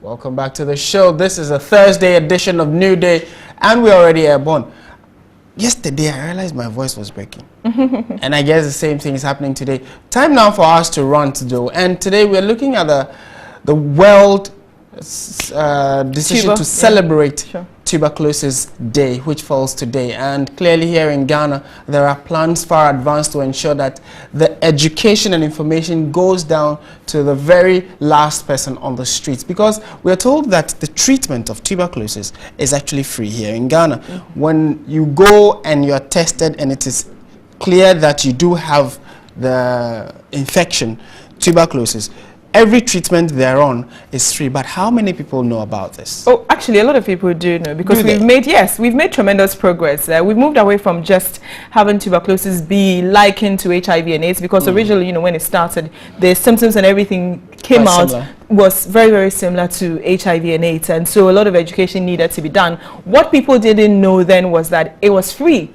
Welcome back to the show. This is a Thursday edition of New Day, and we're already airborne. Yesterday, I realized my voice was breaking. And I guess the same thing is happening today. Time now for us to run to do. And today we're looking at the world decision to celebrate Tuberculosis Day, which falls today. And clearly here in Ghana, there are plans far advanced to ensure that the education and information goes down to the very last person on the streets, because we are told that the treatment of tuberculosis is actually free here in Ghana. When you go and you are tested and it is clear that you do have the infection, tuberculosis, every treatment they're on is free. But how many people know about this? Oh, actually, a lot of people do know, because we've made tremendous progress. We've moved away from just having tuberculosis be likened to HIV and AIDS, because originally, when it started, the symptoms and everything came out was very, very similar to HIV and AIDS. And so a lot of education needed to be done. What people didn't know then was that it was free.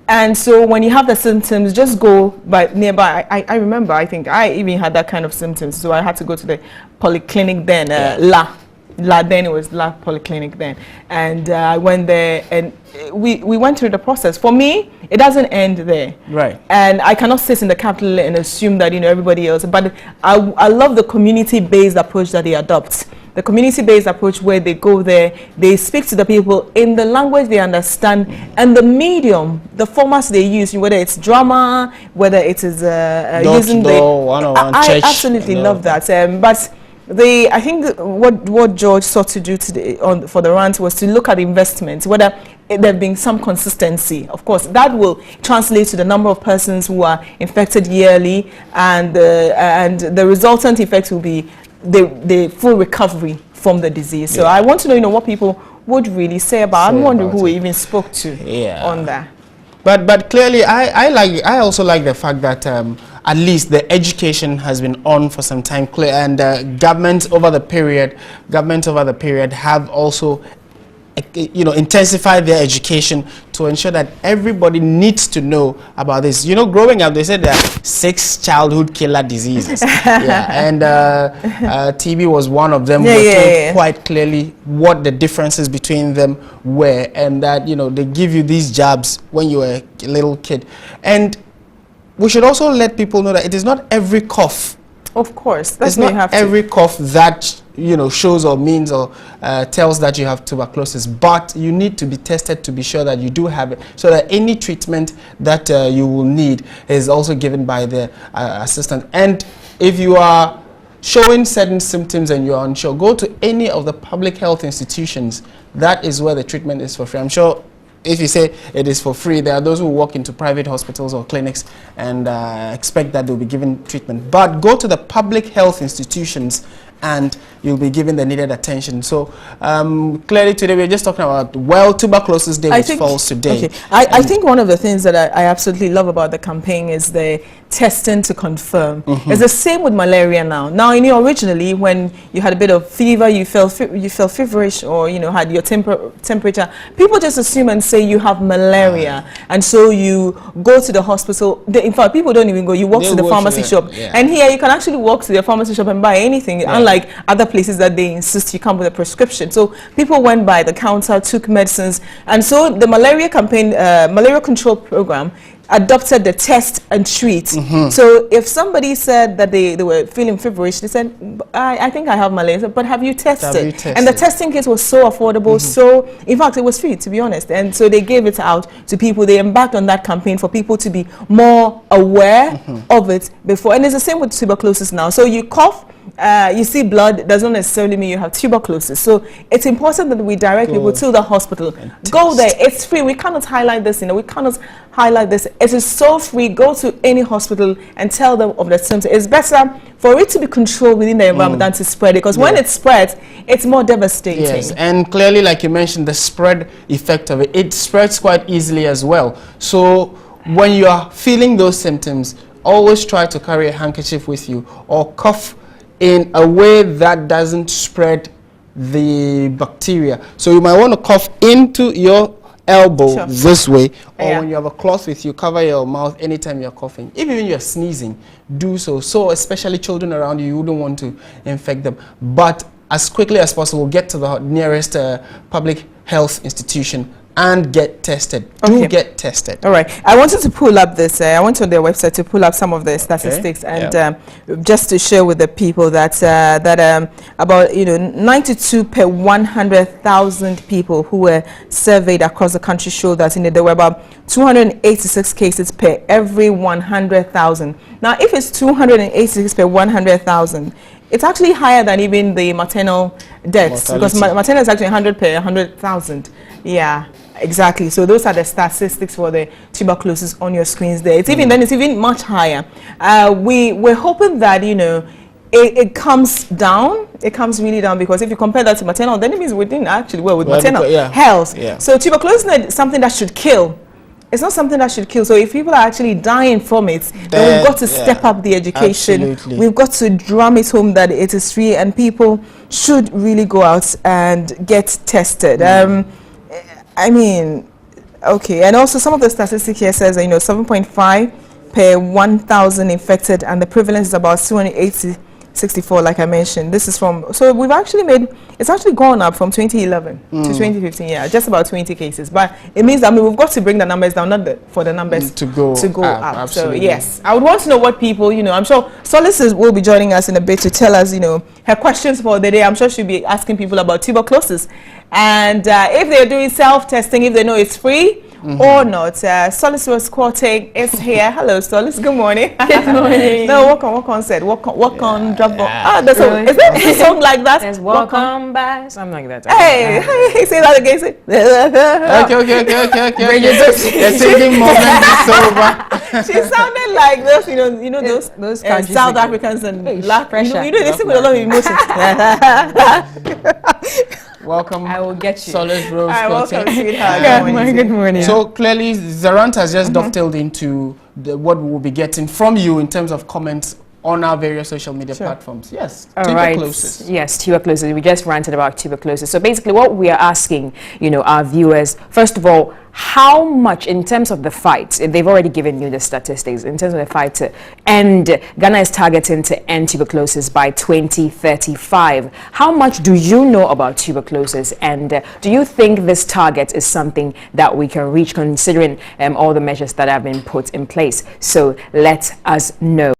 And so when you have the symptoms, just go by nearby. I remember, I think I even had that kind of symptoms. So I had to go to the polyclinic then, then it was La Polyclinic then. And I went there and we went through the process. For me, it doesn't end there. Right. And I cannot sit in the capital and assume that, everybody else. But I love the community-based approach that they adopt. The community-based approach where they go there, they speak to the people in the language they understand, and the medium, the formats they use, whether it's drama, whether it is using the one-on-one church. I absolutely love that. But I think what George sought to do today for the rant was to look at investments, whether there being some consistency. Of course, that will translate to the number of persons who are infected yearly, and the resultant effect will be the full recovery from the disease. So I want to know, what people would really say about. I'm wondering who we even spoke to on that. But clearly, I also like the fact that at least the education has been on for some time, and governments over the period have also intensify their education to ensure that everybody needs to know about this. Growing up, they said there are 6 childhood killer diseases. And TB was one of them. We were told quite clearly what the differences between them were, and that, they give you these jabs when you were a little kid. And we should also let people know that it is not every cough. Of course. That's not every cough that shows or means or tells that you have tuberculosis, but you need to be tested to be sure that you do have it, so that any treatment that you will need is also given by the assistant. And if you are showing certain symptoms and you're unsure, go to any of the public health institutions. That is where the treatment is for free. I'm sure if you say it is for free, there are those who walk into private hospitals or clinics and expect that they'll be given treatment. But go to the public health institutions and you'll be given the needed attention. So clearly today we're just talking about Tuberculosis Day, which falls today. Okay. I think one of the things that I absolutely love about the campaign is the testing to confirm. It's the same with malaria now. Now, originally when you had a bit of fever, you felt feverish, or had your temperature, people just assume and say you have malaria, and so you go to the hospital. In fact, people don't even go. You walk to the pharmacy shop, and here you can actually walk to the pharmacy shop and buy anything. Unlike other places that they insist you come with a prescription. So people went by the counter, took medicines, and so the malaria campaign, malaria control program, adopted the test and treat. So if somebody said that they were feeling feverish, they said, I think I have malaria, but have you tested? And the testing kit was so affordable, so in fact it was free, to be honest. And so they gave it out to people. They embarked on that campaign for people to be more aware of it before. And it's the same with tuberculosis now. So you cough, you see blood, doesn't necessarily mean you have tuberculosis. So it's important that we direct people to the hospital. Go there. It's free. We cannot highlight this. We cannot highlight this. It is so free. Go to any hospital and tell them of the symptoms. It's better for it to be controlled within the environment than to spread it, because when it spreads, it's more devastating. Yes, and clearly, like you mentioned, the spread effect of it spreads quite easily as well. So when you are feeling those symptoms, always try to carry a handkerchief with you or cough in a way that doesn't spread the bacteria. So you might want to cough into your elbow this way, or when you have a cloth with you, cover your mouth anytime you're coughing. If even you're sneezing, do so. So especially children around you, you wouldn't want to infect them. But as quickly as possible, get to the nearest public health institution and get tested. Okay. Do get tested. All right. I wanted to pull up this. I went on their website to pull up some of the statistics, and just to share with the people that about 92 per 100,000 people who were surveyed across the country show that there were about 286 cases per every 100,000. Now, if it's 286 per 100,000, it's actually higher than even the maternal deaths, because maternal is actually 100 per 100,000. Yeah, exactly. So those are the statistics for the tuberculosis on your screens there. It's even then it's even much higher. We're hoping that it comes down. It comes really down, because if you compare that to maternal, then it means we didn't actually with maternal health. Yeah. So tuberculosis is not something that should kill. It's not something that should kill. So if people are actually dying from it, then we've got to step up the education. Absolutely. We've got to drum it home that it is free, and people should really go out and get tested. I mean, okay. And also some of the statistics here says, 7.5 per 1,000 infected, and the prevalence is about 264, like I mentioned. This is from, so we've actually it's actually gone up from 2011 to 2015, just about 20 cases. But it means that we've got to bring the numbers down, not for the numbers to go up. Absolutely. So yes, I would want to know what people, I'm sure Solace will be joining us in a bit to tell us, her questions for the day. I'm sure she'll be asking people about tuberculosis, and if they're doing self-testing, if they know it's free, or not. Solace was quoting is here. Hello, Solace. Good morning. Good morning. No, walk on set. Walk on drop ball. Ah, that's is there a song like that? There's welcome back. Something like that. Hey, say that again. Say. Okay. The singing moment is over. She sounded like those, those South Africans and black. They sing with a lot of emotion. Welcome. I will get you. Solace Rose. Welcome, sweetheart. Good morning. So clearly, the Rant has just dovetailed into what we will be getting from you in terms of comments on our various social media platforms. Yes, tuberculosis. Right. Yes, tuberculosis. We just ranted about tuberculosis. So basically what we are asking, our viewers, first of all, how much in terms of the fight, they've already given you the statistics, in terms of the fight to end, Ghana is targeting to end tuberculosis by 2035. How much do you know about tuberculosis, and do you think this target is something that we can reach, considering all the measures that have been put in place? So let us know.